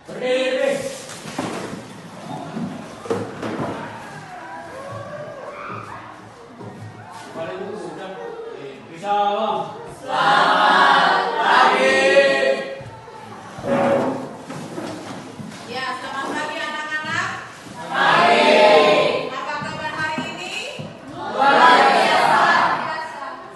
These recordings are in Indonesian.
Berdiri. Paling udah bisa. Selamat pagi. Ya, selamat pagi anak-anak. Pagi. Apa kabar hari ini? Luar biasa.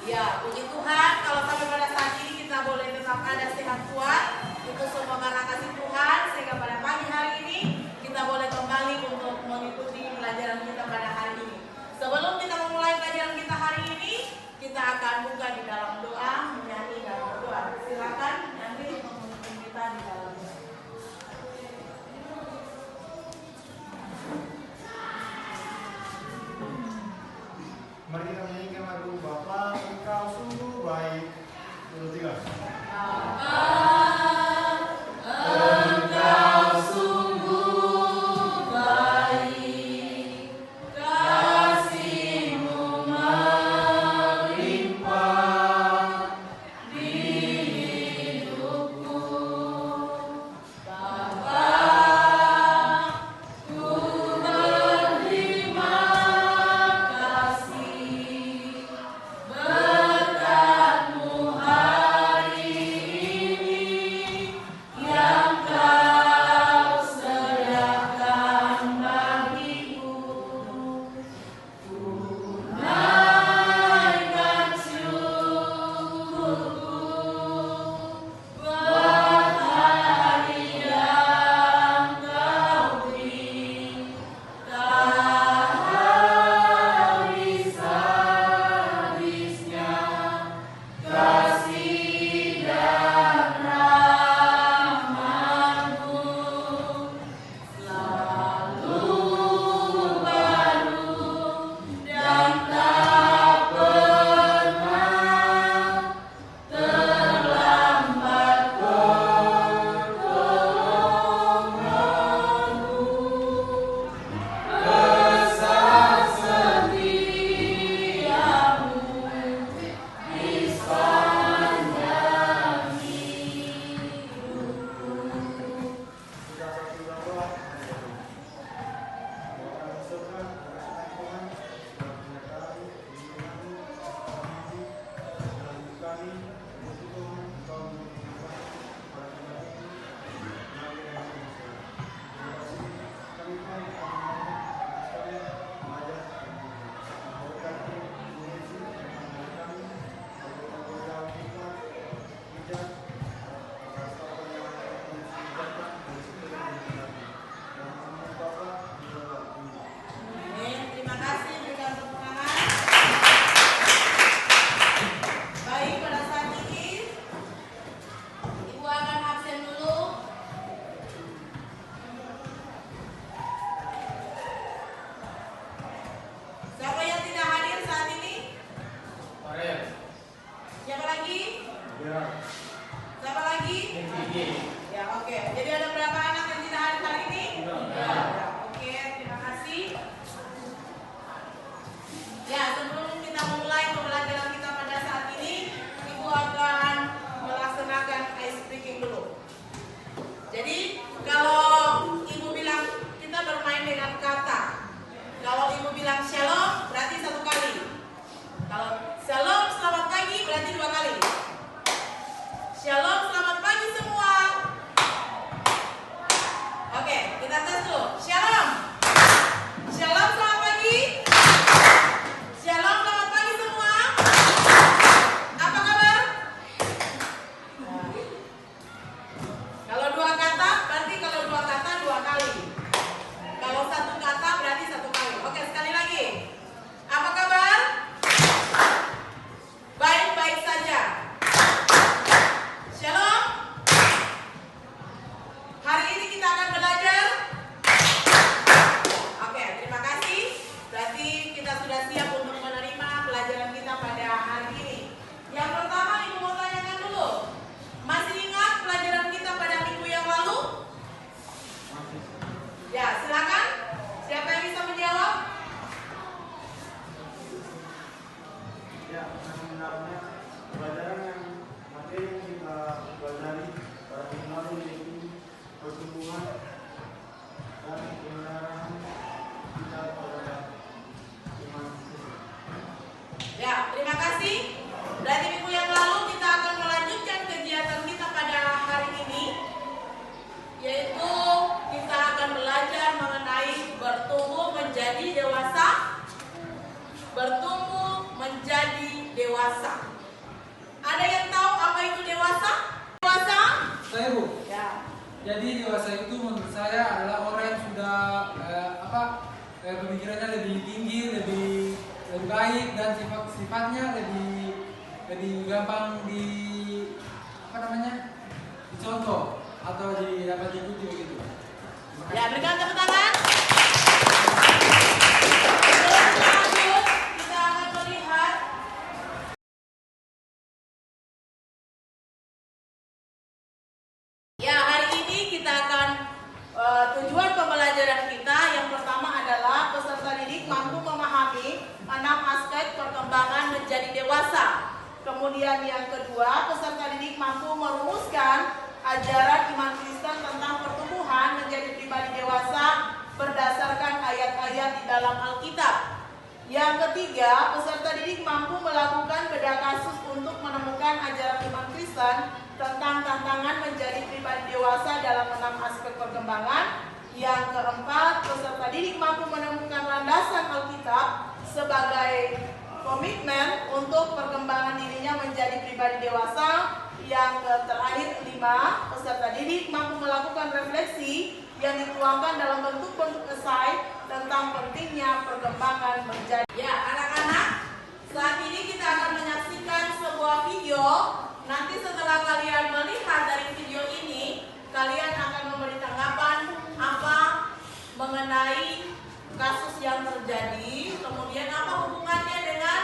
Ya, puji Tuhan kalau sampai pada saat ini kita boleh tetap ada sehat kuat. Itu semua karena kasih Tuhan sehingga pada pagi hari ini kita boleh kembali untuk mengikuti pelajaran kita pada hari ini. Sebelum kita memulai pelajaran kita hari ini, kita akan buka di dalam doa, menyanyi dan berdoa. Silakan nanti memimpin kita di dalam doa. Mari kita menyanyikan lagu Bapa Engkau sungguh baik. 1, 2, 3. Engkau sungguh baik, kasih-Mu melimpah di hidupku. Bapa, ku berterima kasih berkat-Mu hari ini yang Kau sediakan bagiku. Tunaikan syukurku buat hari yang Kau beri, tak habis-habisnya kasih dan rahmat-Mu selalu baru dan tak pernah terlambat pertolongan-Mu. Besar setia-Mu di sepanjang hidupku. Kita satu berdoa. Doakan surga, Tuhan, kami, kami, Tuhan, Engkau mengingatkan kepada kami, mari kami berdoa. Terima kasih, kami Tuhan, sekalian mengajar berkati kondisi kami, berdoa kita, bijak, atas apa yang kami ucapkan dan segala yang kami. Dalam nama Bapa, Putra, dan Roh Kudus. Amin. Terima kasih, berikan tepuk tangan. Baik, pada saat ini Ibu akan absen dulu. Siapa yang tidak hadir saat ini? Ariel, Siapa lagi? Gerard, Siapa lagi? Gigi, Ya, oke. Jadi ada berapa anak yang tidak hadir hari ini? Ya, oke, terima kasih. Ya, sebelum kita memulai pembelajaran kita pada saat ini, Ibu akan melaksanakan ice breaking dulu. Jadi, kalau Ibu bilang kita bermain dengan kata. Kalau Ibu bilang shalom, berarti 1 kali. Kalau shalom, selamat pagi, berarti 2 kali. Shalom, selamat pagi semua. Oke, kita tes dulu. Shalom. Shalom, selamat pagi. Shalom, selamat pagi semua. Apa kabar? Kalau 2 kata, berarti kalau 2 kata 2 kali. Kalau 1 kata berarti 1 kali. Oke, sekali lagi. Apa kabar? Baik-baik saja. Shalom. Hari ini kita akan belajar dewasa, bertumbuh menjadi dewasa. Ada yang tahu apa itu dewasa? Dewasa? Saya Bu. Ya. Jadi dewasa itu menurut saya adalah orang yang sudah pemikirannya lebih tinggi, lebih baik dan sifatnya lebih gampang dicontoh atau dapat diikuti begitu. Ya, berikan tepuk tangan. Lanjut, kita akan melihat ya, hari ini kita akan tujuan pembelajaran kita yang pertama adalah peserta didik mampu memahami 6 aspek perkembangan menjadi dewasa. Kemudian yang kedua, peserta didik mampu merumuskan ajaran iman Kristen tentang pertumbuhan menjadi pribadi dewasa berdasarkan ayat-ayat di dalam Alkitab. Yang ketiga, peserta didik mampu melakukan bedah kasus untuk menemukan ajaran iman Kristen tentang tantangan menjadi pribadi dewasa dalam 6 aspek perkembangan. Yang keempat, peserta didik mampu menemukan landasan Alkitab sebagai komitmen untuk perkembangan dirinya menjadi pribadi dewasa. Yang terakhir 5, peserta didik mampu melakukan refleksi yang dituangkan dalam bentuk-bentuk esai tentang pentingnya perkembangan menjadi. Ya, anak-anak, saat ini kita akan menyaksikan sebuah video. Nanti setelah kalian melihat dari video ini, kalian akan memberi tanggapan apa mengenai kasus yang terjadi, kemudian apa hubungannya dengan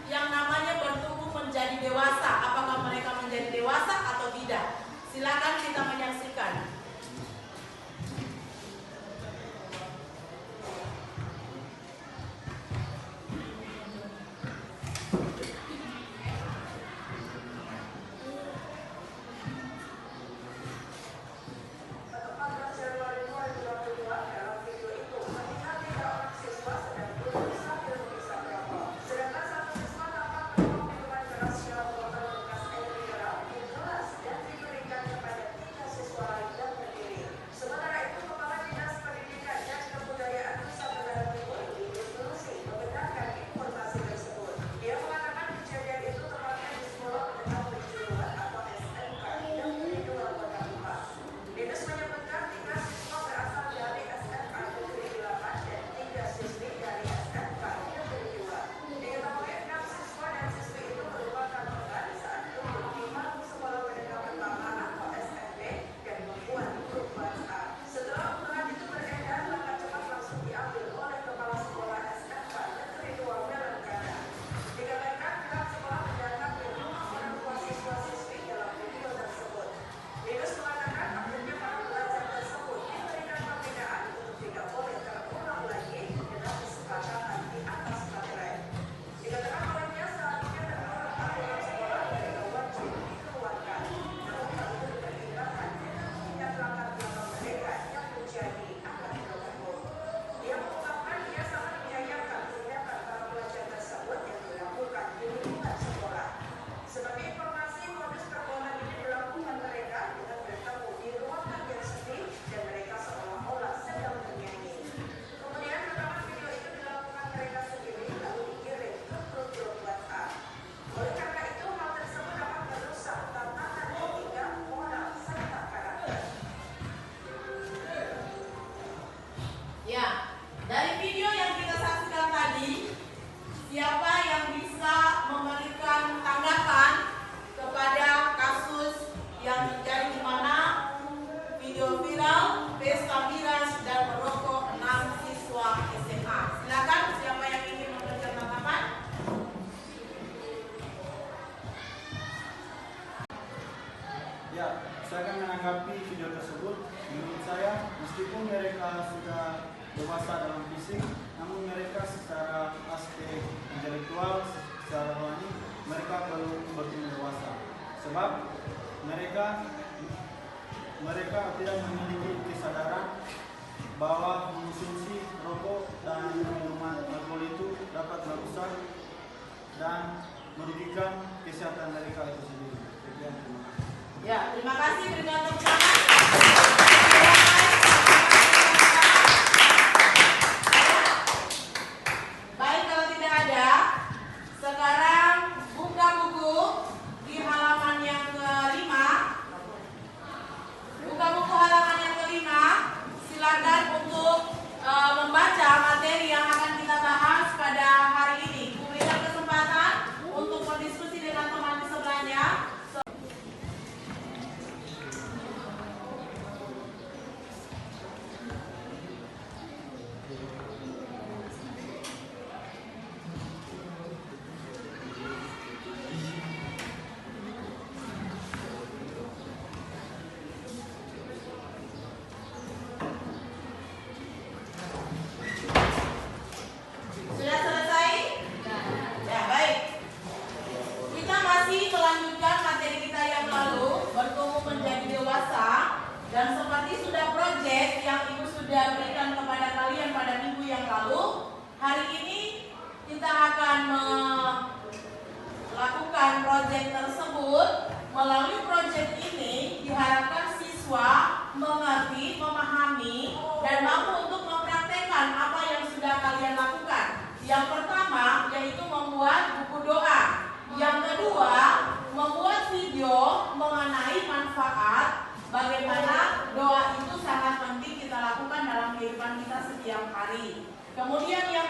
yang namanya bertumbuh menjadi dewasa. Apakah mereka menjadi dewasa atau tidak? Silakan kita menyaksikan. Saya akan menanggapi video tersebut. Menurut saya, meskipun mereka sudah dewasa dalam fisik, namun mereka secara aspek intelektual, secara rohani, mereka belum bertumbuh dewasa. Sebab mereka tidak memiliki kesadaran bahwa mengonsumsi rokok dan minuman alkohol itu dapat merusak dan merugikan kesehatan mereka itu sendiri. Sekian, terima kasih. Ya, terima kasih. Berikan tepuk tangan.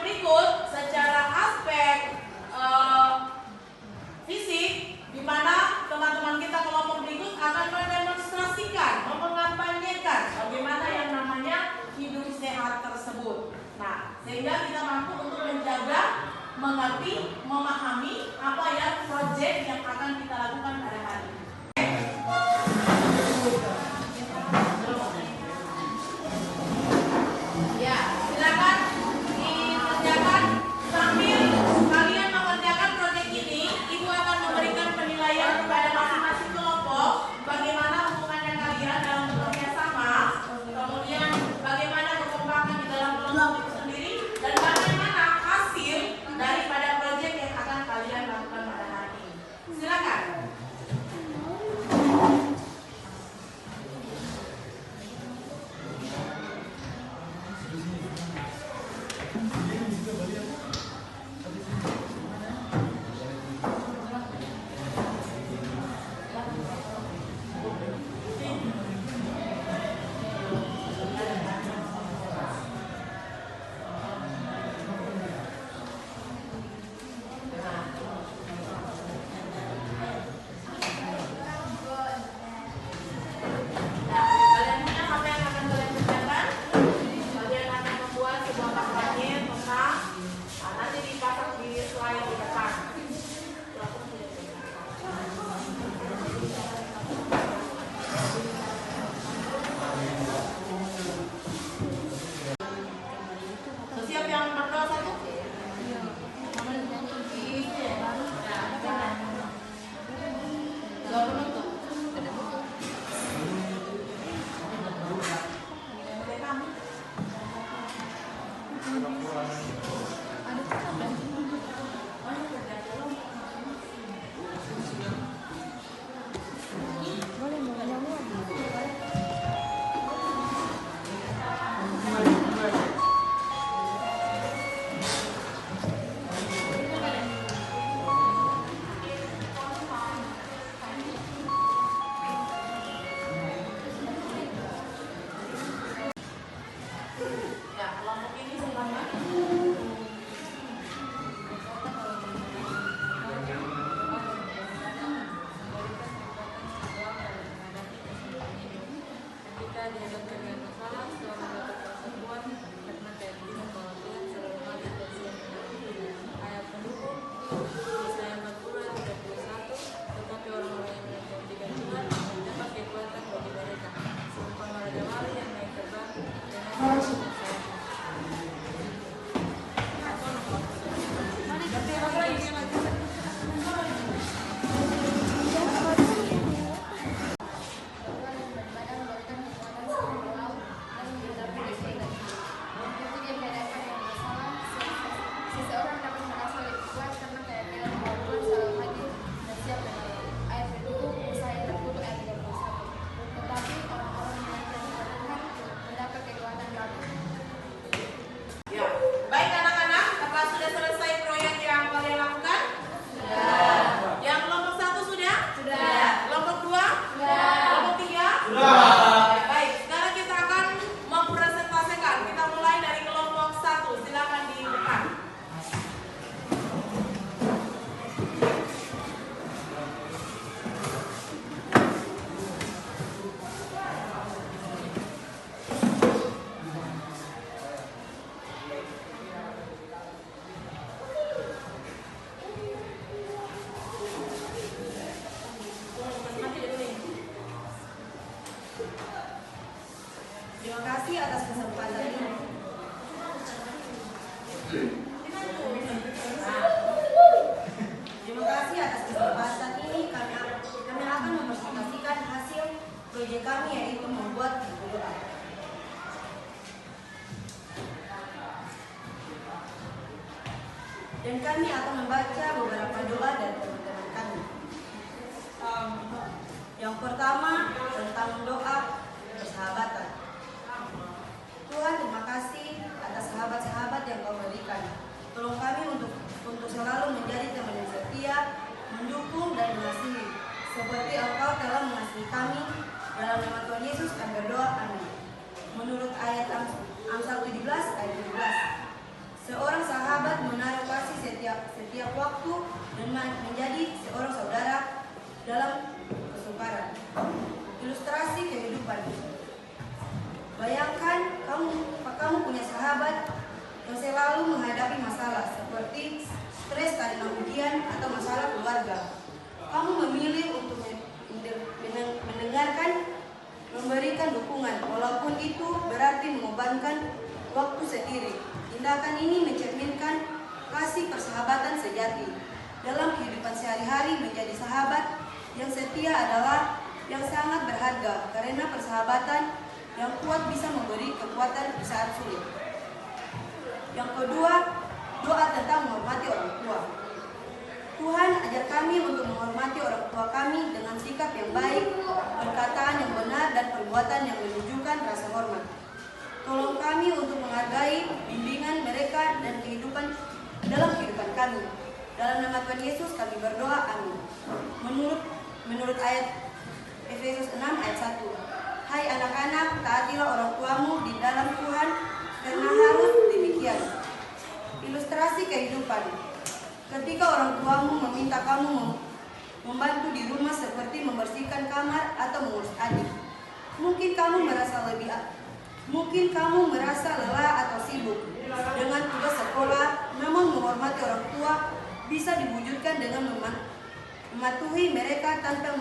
berikut secara aspek fisik, di mana teman-teman kita kelompok berikut akan mendemonstrasikan, memperkampanyekan bagaimana yang namanya hidup sehat tersebut. Nah, sehingga kita mampu untuk menjaga, mengerti, memahami apa yang proyek yang akan kita lakukan pada hari ini. Ya, silakan dikerjakan sambil kalian mengerjakan proyek ini. Ibu akan memberikan penilaian kepada masing-masing kelompok bagaimana hubungannya kalian dalam bekerja sama, kemudian bagaimana kekompakan di dalam kelompok itu sendiri, dan bagaimana hasil daripada proyek yang akan kalian lakukan pada hari ini. Silakan. Siap yang berdoa satu? Doa penutup. Ya, kelompok ini silakan. Ketika dihadapkan dengan masalah, selama dapat persatuan, karena keyakinan bahwa Tuhan selalu hadir dan siap menolong. Ayat pendukung, Yesaya 40:31, tetapi orang-orang yang menantikan Tuhan dapat kekuatan bagi mereka. Seumpama raja wali yang naik terbang dengan seseorang dapat merasa lebih kuat karena keyakinan bahwa Tuhan selalu hadir dan siap menolong. Ayat pendukung Yesaya 40 ayat 31. Tetapi orang-orang yang menantikan Tuhan mendapat kekuatan baru. Ya, baik anak-anak, apa sudah selesai proyek yang kalian lakukan? Sudah. Yang kelompok 1 sudah? Sudah. Kelompok 2? Sudah. Kelompok 3? Sudah. Baik, sekarang kita akan mempresentasikan. Kita mulai dari kelompok 1. Silakan di depan. Terima kasih atas kesempatan ini. Terima kasih atas kesempatan ini. Kami akan mempresentasikan hasil proyek kami, yaitu membuat buku doa. Dan kami akan membaca beberapa doa dari teman-teman kami. Yang pertama tentang doa persahabatan. Tuhan, terima kasih atas sahabat-sahabat yang Kau berikan. Tolong kami untuk selalu menjadi teman yang setia, mendukung dan mengasihi, seperti Engkau telah mengasihi kami. Dalam nama Tuhan Yesus kami berdoa, amin. Menurut ayat Amsal 17 ayat 17. Seorang sahabat menaruh kasih setiap waktu dan menjadi seorang saudara dalam kesukaran. Ilustrasi kehidupan. Bayangkan kamu punya sahabat yang selalu menghadapi masalah seperti stres karena ujian atau masalah keluarga. Kamu memilih untuk mendengarkan, memberikan dukungan, walaupun itu berarti mengorbankan waktu sendiri. Tindakan ini mencerminkan kasih persahabatan sejati. Dalam kehidupan sehari-hari, menjadi sahabat yang setia adalah yang sangat berharga karena persahabatan yang kuat bisa memberi kekuatan di saat sulit. Yang kedua, doa tentang menghormati orang tua. Tuhan ajar kami untuk menghormati orang tua kami dengan sikap yang baik, perkataan yang benar, dan perbuatan yang menunjukkan rasa hormat. Tolong kami untuk menghargai bimbingan mereka dan dalam kehidupan kami. Dalam nama Tuhan Yesus kami berdoa, amin. Menurut ayat Efesus 6 ayat 1. Hai anak-anak, taatilah orang tuamu di dalam Tuhan, karena harus demikian. Ilustrasi kehidupan. Ketika orang tuamu meminta kamu membantu di rumah seperti membersihkan kamar atau mengurus adik, mungkin kamu merasa lelah atau sibuk dengan tugas sekolah. Namun menghormati orang tua bisa diwujudkan dengan mematuhi mereka tanpa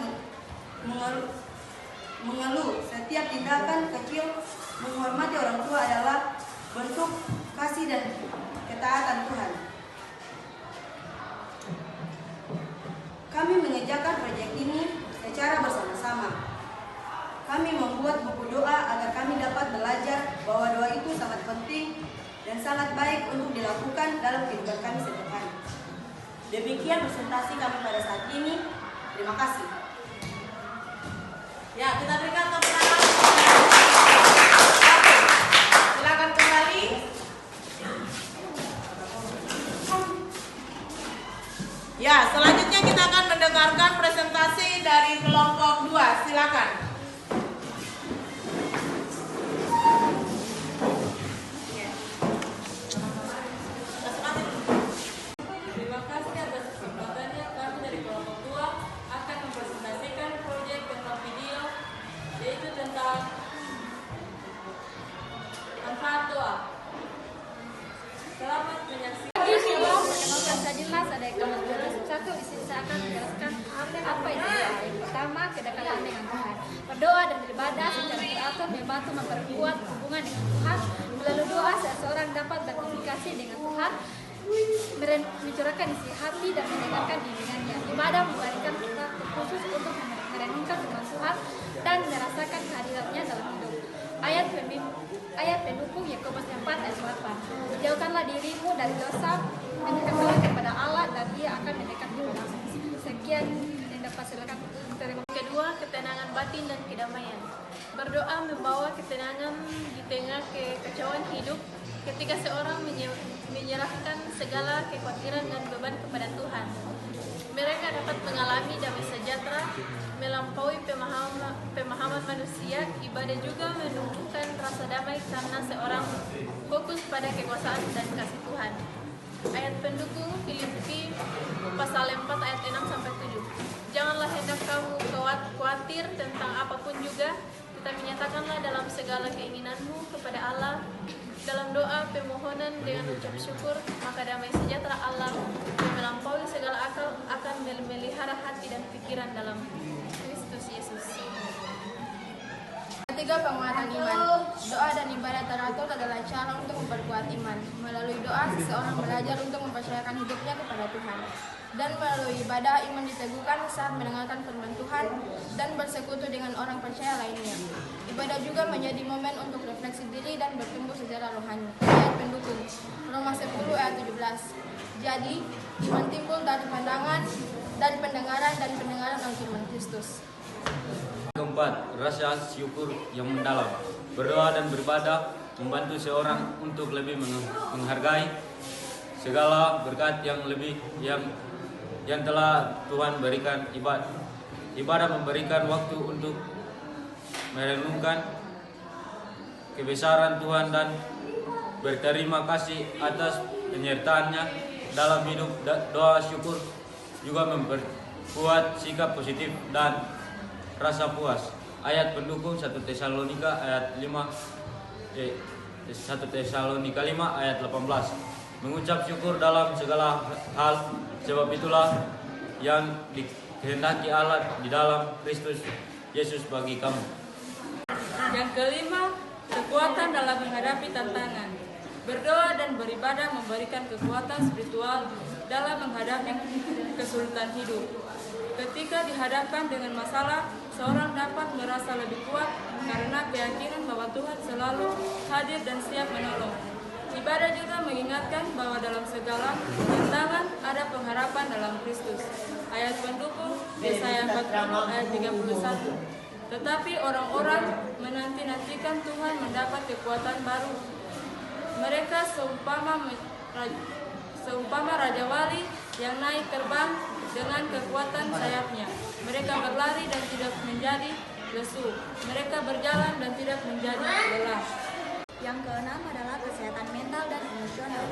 mengeluh. Setiap tindakan kecil menghormati orang tua adalah bentuk kasih dan ketaatan Tuhan. Kami mengerjakan proyek ini secara bersama-sama. Kami membuat buku doa agar kami dapat belajar bahwa doa itu sangat penting dan sangat baik untuk dilakukan dalam kehidupan kami setiap hari. Demikian presentasi kami pada saat ini. Terima kasih. Ya, kita berikan tepuk tangan. Silakan kembali. Ya, selanjutnya kita akan mendengarkan presentasi dari kelompok 2. Silakan. Terima kasih atas kesempatannya. Kami dari kelompok 2 akan mempresentasikan proyek tentang video, yaitu tentang manfaat doa. Selamat menyaksikan. Perkenalkan saya Dimas, ada kelas 21. Di sini saya akan menjelaskan apa itu doa. Yang pertama, kedekatan dengan Tuhan. Berdoa dan beribadah secara teratur membantu memperkuat hubungan dengan Tuhan. Melalui doa, seseorang dapat berkomunikasi dengan Tuhan, mencurahkan isi hati dan mendengarkan bimbingannya. Ibadah memberikan kita khusus untuk merenungkan firman Tuhan dan merasakan kehadirannya dalam hidup. Ayat pendukung Yakobus 4 ayat 8. Jauhkanlah dirimu dari dosa, mendekatlah kepada Allah dan Ia akan mendekat kepadamu. Sekian yang dapat silakan terima. Kedua, ketenangan batin dan kedamaian. Berdoa membawa ketenangan di tengah kekacauan hidup ketika seorang menyerahkan segala kekhawatiran dan beban kepada Tuhan. Mereka dapat mengalami damai sejahtera, melampaui pemahaman manusia. Ibadah juga menumbuhkan rasa damai karena seorang fokus pada kekuasaan dan kasih Tuhan. Ayat pendukung Filipi pasal 4 ayat 6-7. Janganlah hendak kamu khawatir tentang apapun juga, tetapi nyatakanlah dalam segala keinginanmu kepada Allah dalam doa pemohonan dengan ucap syukur, maka damai sejahtera Allah yang melampaui segala akal akan memelihara hati dan pikiran dalam Kristus Yesus. Ketiga, penguatan iman. Doa dan ibadah teratur adalah cara untuk memperkuat iman. Melalui doa, seseorang belajar untuk mempercayakan hidupnya kepada Tuhan. Dan melalui ibadah, iman diteguhkan saat mendengarkan firman Tuhan dan bersekutu dengan orang percaya lainnya. Ibadah juga menjadi momen untuk refleksi diri dan bertumbuh secara rohani. Ayat pendukung Roma 10 ayat 17. Jadi, iman timbul dari pendengaran dan pendengaran oleh firman Kristus. Keempat, rasa syukur yang mendalam. Berdoa dan beribadah membantu seorang untuk lebih menghargai segala berkat yang telah Tuhan berikan. Ibadah memberikan waktu untuk merenungkan kebesaran Tuhan dan berterima kasih atas penyertaannya dalam hidup. Doa syukur juga memperkuat sikap positif dan rasa puas. Ayat pendukung 1 Tesalonika 5 ayat 18. Mengucap syukur dalam segala hal, sebab itulah yang dikehendaki Allah di dalam Kristus Yesus bagi kamu. Yang kelima, kekuatan dalam menghadapi tantangan. Berdoa dan beribadah memberikan kekuatan spiritual dalam menghadapi kesulitan hidup. Ketika dihadapkan dengan masalah, seorang dapat merasa lebih kuat karena keyakinan bahwa Tuhan selalu hadir dan siap menolong. Ibadah juga mengingatkan bahwa dalam segala tantangan ada pengharapan dalam Kristus. Ayat pendukung Yesaya 40 ayat 31. Tetapi orang-orang menanti-nantikan Tuhan mendapat kekuatan baru. Mereka seumpama Raja Wali yang naik terbang dengan kekuatan sayapnya. Mereka berlari dan tidak menjadi lesu. Mereka berjalan dan tidak menjadi lelah. Yang keenam adalah kesehatan mental dan emosional.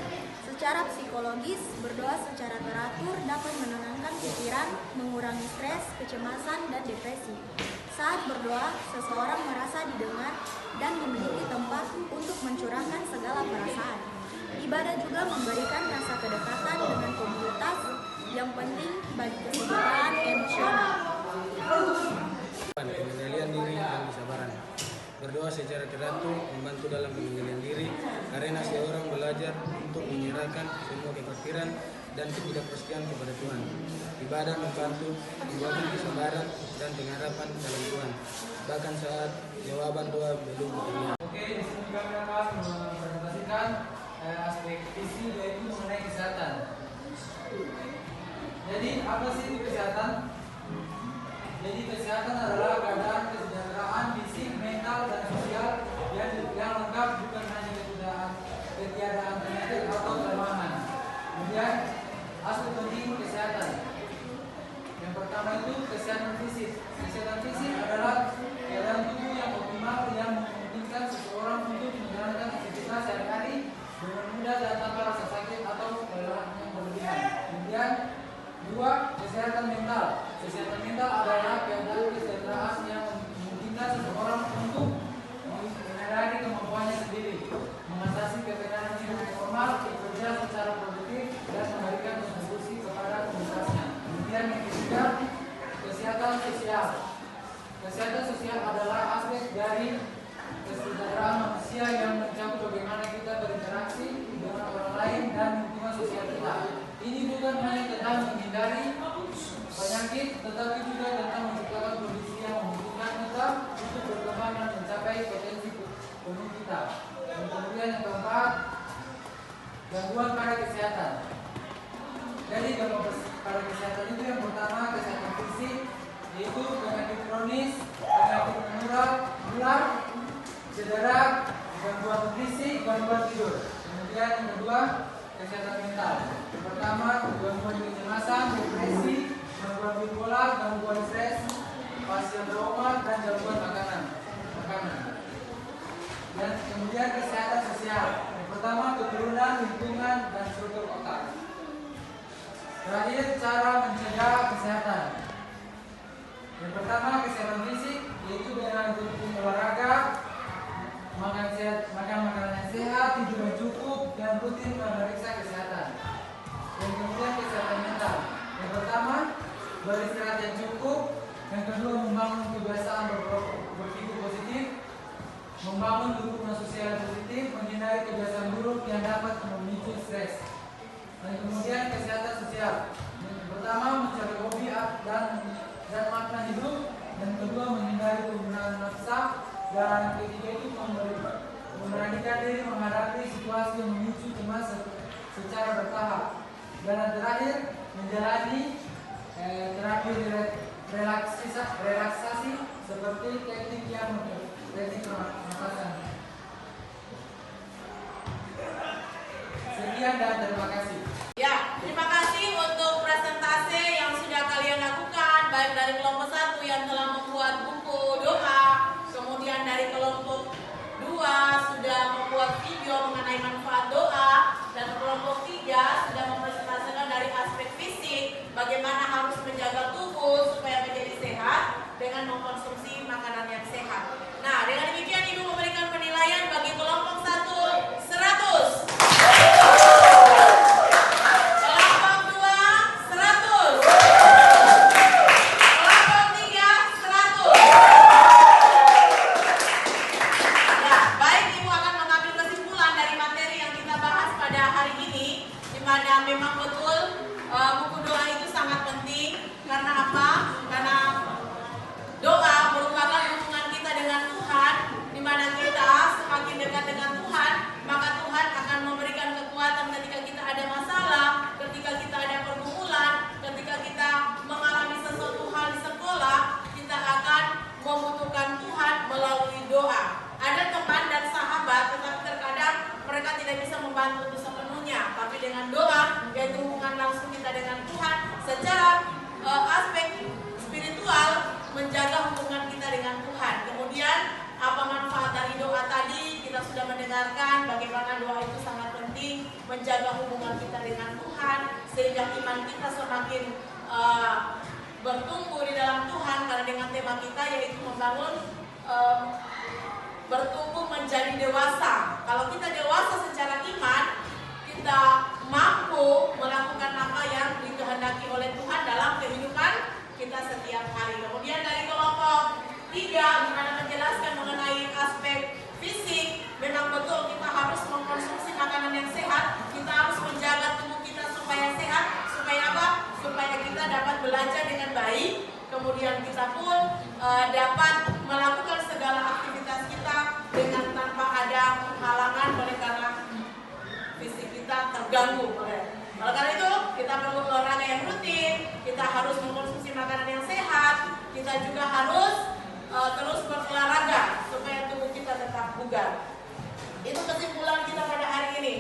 Secara psikologis, berdoa secara teratur dapat menenangkan pikiran, mengurangi stres, kecemasan, dan depresi. Saat berdoa, seseorang merasa didengar dan memiliki tempat untuk mencurahkan segala perasaan. Ibadah juga memberikan rasa kedekatan dengan komunitas yang penting bagi kesejahteraan emosional. Pengendalian diri dan kesabaran. Berdoa secara teratur membantu dalam pengendalian diri karena seorang belajar untuk menyerahkan semua kekhawatiran dan ketidakpastian kepada Tuhan. Ibadah membantu membangun kesabaran dan pengharapan dalam Tuhan, bahkan saat jawaban doa belum terlihat. Oke, di sini kami akan mempresentasikan aspek visi, yaitu mengenai kesehatan. Jadi apa sih itu kesehatan? Jadi kesehatan adalah keadaan kesejahteraan fisik, mental, dan sosial yang lengkap, bukan hanya ketiadaan penyakit atau kelemahan. Kemudian aspek penting kesehatan. Yang pertama itu kesehatan fisik. Kesehatan fisik adalah keadaan tubuh yang optimal yang memungkinkan seseorang untuk menjalankan aktivitas sehari-hari dengan mudah dan tanpa rasa sakit atau kelelahan yang berlebihan. Kemudian dua, kesehatan mental. Kesehatan mental adalah keadaan kesejahteraan yang memungkinkan seseorang untuk mengenali kemampuannya sendiri, mengatasi ketegangan hidup formal, bekerja secara produktif, dan memberikan kontribusi kepada komunitasnya. Kemudian yang ketiga, kesehatan sosial. Kesehatan sosial adalah aspek dari kesejahteraan manusia yang mencakup bagaimana kita berinteraksi dengan orang lain dan lingkungan sosial kita. Ini bukan hanya tentang menghindari penyakit, tetapi juga tentang menciptakan kondisi yang memungkinkan kita untuk berkembang dan mencapai potensi penuh kita. Dan kemudian yang keempat, gangguan pada kesehatan. Jadi gangguan pada kesehatan itu yang pertama kesehatan fisik, yaitu penyakit kronis, penyakit menular, cedera, gangguan fisik, gangguan tidur. Kemudian yang kedua, kesehatan mental. Yang pertama, gangguan kecemasan, depresi, gangguan bipolar, gangguan stres, pasien trauma, dan gangguan makanan. Dan kemudian kesehatan sosial. Yang pertama, keturunan, lingkungan, dan struktur otak. Terakhir, cara mencegah kesehatan. Yang pertama, kesehatan fisik, yaitu dengan rutin olahraga, makan makanan yang sehat, tidur yang cukup, dan rutin memeriksa kesehatan. Dan kemudian kesehatan mental. Yang pertama, beristirahat yang cukup. Yang kedua, membangun kebiasaan berpikir positif, membangun dukungan sosial positif, menghindari kebiasaan buruk yang dapat memicu stres. Dan kemudian kesehatan sosial. Yang pertama, mencari hobi dan makna hidup. Dan kedua, menghindari penggunaan nafsa. Dan ketiga itu memberanikan diri menghadapi situasi yang memicu cemas secara bertahap. Dan yang terakhir, menjalani terapi relaksasi seperti teknik pernapasan. Sekian dan terima kasih. Ya, terima kasih untuk presentasi yang sudah kalian lakukan, baik dari kelompok 1 yang telah membuat buku doa, kemudian dari kelompok 2 sudah membuat video mengenai manfaat dengan mengkonsumsi makanan yang sehat. Nah, dengan demikian Ibu memberikan penilaian bagi kelompok 1 100. Kelompok 2 100. Kelompok 3 100. Ya, baik, Ibu akan mengambil kesimpulan dari materi yang kita bahas pada hari ini, di mana memang betul buku doa itu sangat penting. Karena apa? Karena doa merupakan hubungan kita dengan Tuhan, di mana kita semakin dekat dengan Tuhan, maka Tuhan akan memberikan kekuatan ketika kita ada masalah, ketika kita ada pergumulan, ketika kita mengalami sesuatu hal di sekolah, kita akan membutuhkan Tuhan melalui doa. Ada teman dan sahabat, tetapi terkadang mereka tidak bisa membantu itu sepenuhnya, tapi dengan doa, yaitu hubungan langsung kita dengan Tuhan, secara aspek spiritual menjaga hubungan kita dengan Tuhan. Kemudian apa manfaat dari doa tadi? Kita sudah mendengarkan bagaimana doa itu sangat penting menjaga hubungan kita dengan Tuhan, sehingga iman kita semakin bertumbuh di dalam Tuhan. Karena dengan tema kita yaitu membangun bertumbuh menjadi dewasa. Kalau kita dewasa secara iman, kita mampu melakukan apa yang dikehendaki oleh Tuhan dalam kehidupan kita setiap hari. Kemudian dari kelompok 3 di mana menjelaskan mengenai aspek fisik, memang betul kita harus mengkonsumsi makanan yang sehat, kita harus menjaga tubuh kita supaya sehat, supaya apa? Supaya kita dapat belajar dengan baik, kemudian kita pun dapat melakukan segala aktivitas kita dengan tanpa ada halangan oleh karena fisik kita terganggu. Oleh karena itu, kita perlu olahraga yang rutin, kita harus mengkonsumsi makanan yang sehat, kita juga harus terus berolahraga supaya tubuh kita tetap bugar. Itu kesimpulan kita pada hari ini.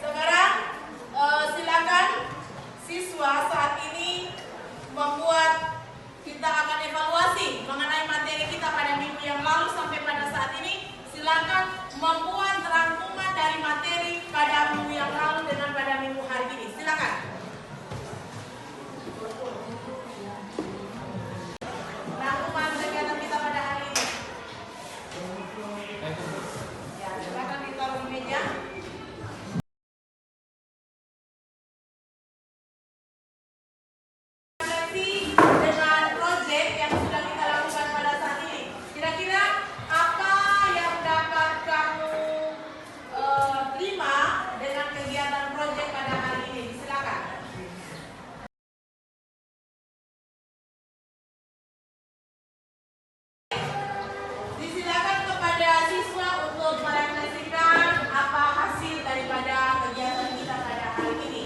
Sekarang silakan siswa saat ini membuat, kita akan evaluasi mengenai materi kita pada minggu yang lalu sampai pada saat ini. Silakan membuat rangkuman dari materi pada minggu yang lalu dengan pada minggu hari ini. Silakan. Rangkuman kegiatan kita pada hari ini. Ya, silakan ditaruh di meja. Dengan proyek yang sudah kita lakukan pada saat ini, kira-kira apa yang dapat kamu terima dengan kegiatan proyek pada hari ini? Silakan. Disilakan kepada siswa untuk merefleksikan apa hasil daripada kegiatan kita pada hari ini.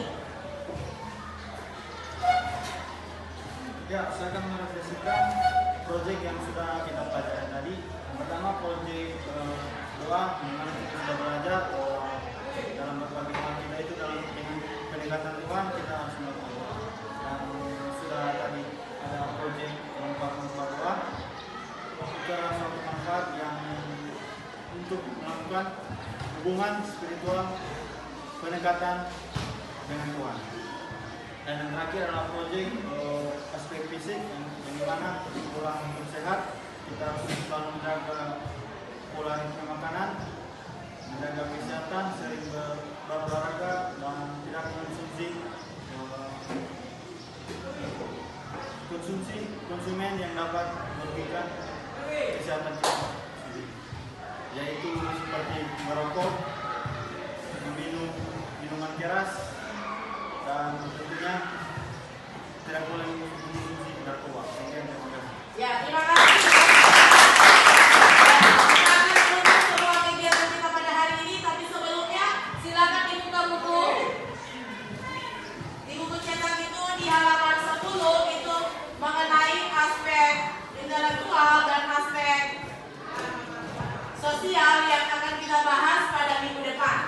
Ya, saya akan merefleksikan proyek yang sudah kita pelajari tadi. Yang pertama, proyek doa, di mana kita sudah belajar dalam berbagai hal kita itu dalam dengan pendekatan Tuhan kita harus melakukan doa. Dan sudah tadi ada proyek manfaat doa. Itu adalah suatu manfaat yang untuk melakukan hubungan spiritual, pendekatan dengan Tuhan. Dan yang terakhir adalah proyek aspek fisik yang dimana pola hidup sehat, kita harus selalu menjaga pola hidup makanan, menjaga kesehatan, sering berolahraga dan tidak konsumen yang dapat merugikan kesehatan kita sendiri, yaitu seperti merokok, meminum minuman keras, dan tentunya tidak boleh mengkonsumsi narkoba. Terima kasih. Ya, terima kasih. Kita akan menutup semua kegiatan kita pada hari ini, tapi sebelumnya silakan dibuka buku. Di buku cetak itu di halaman 10 itu mengenai aspek intelektual dan aspek sosial yang akan kita bahas pada minggu depan.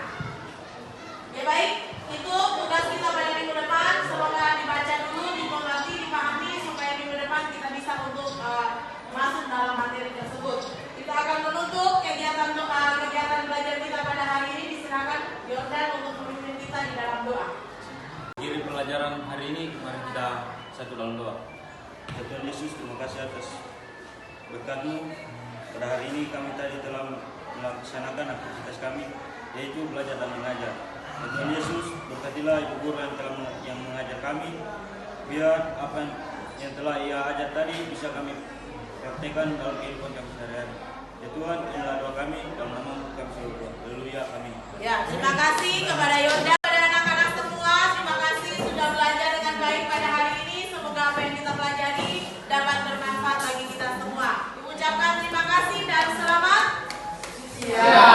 Ya baik, itu tugas kita pada minggu depan. Semoga dibaca dulu, dimengerti, dipahami supaya minggu depan kita bisa untuk masuk dalam materi tersebut. Kita akan menutup kegiatan belajar kita pada hari ini. Disilakan Yordan untuk memimpin kita di dalam doa. Akhiri pelajaran hari ini, mari kita satu dalam doa. Tuhan Yesus, terima kasih atas berkat-Mu. Pada hari ini kami tadi telah melaksanakan aktivitas kami, yaitu belajar dan mengajar. Dan Tuhan Yesus, berkatilah Ibu Guru yang mengajar kami, biar apa yang telah Ia ajar tadi bisa kami praktekkan dalam kehidupan kami sehari-hari. Ya Tuhan, inilah doa kami, dalam nama kami selalu berdoa. Haleluya, amin. Ya, terima kasih kepada Yonda dan anak-anak semua. Terima kasih sudah belajar dengan baik pada hari ini. Semoga apa yang kita pelajari dapat bermanfaat bagi kita semua. Diucapkan terima kasih dan selamat. Ya.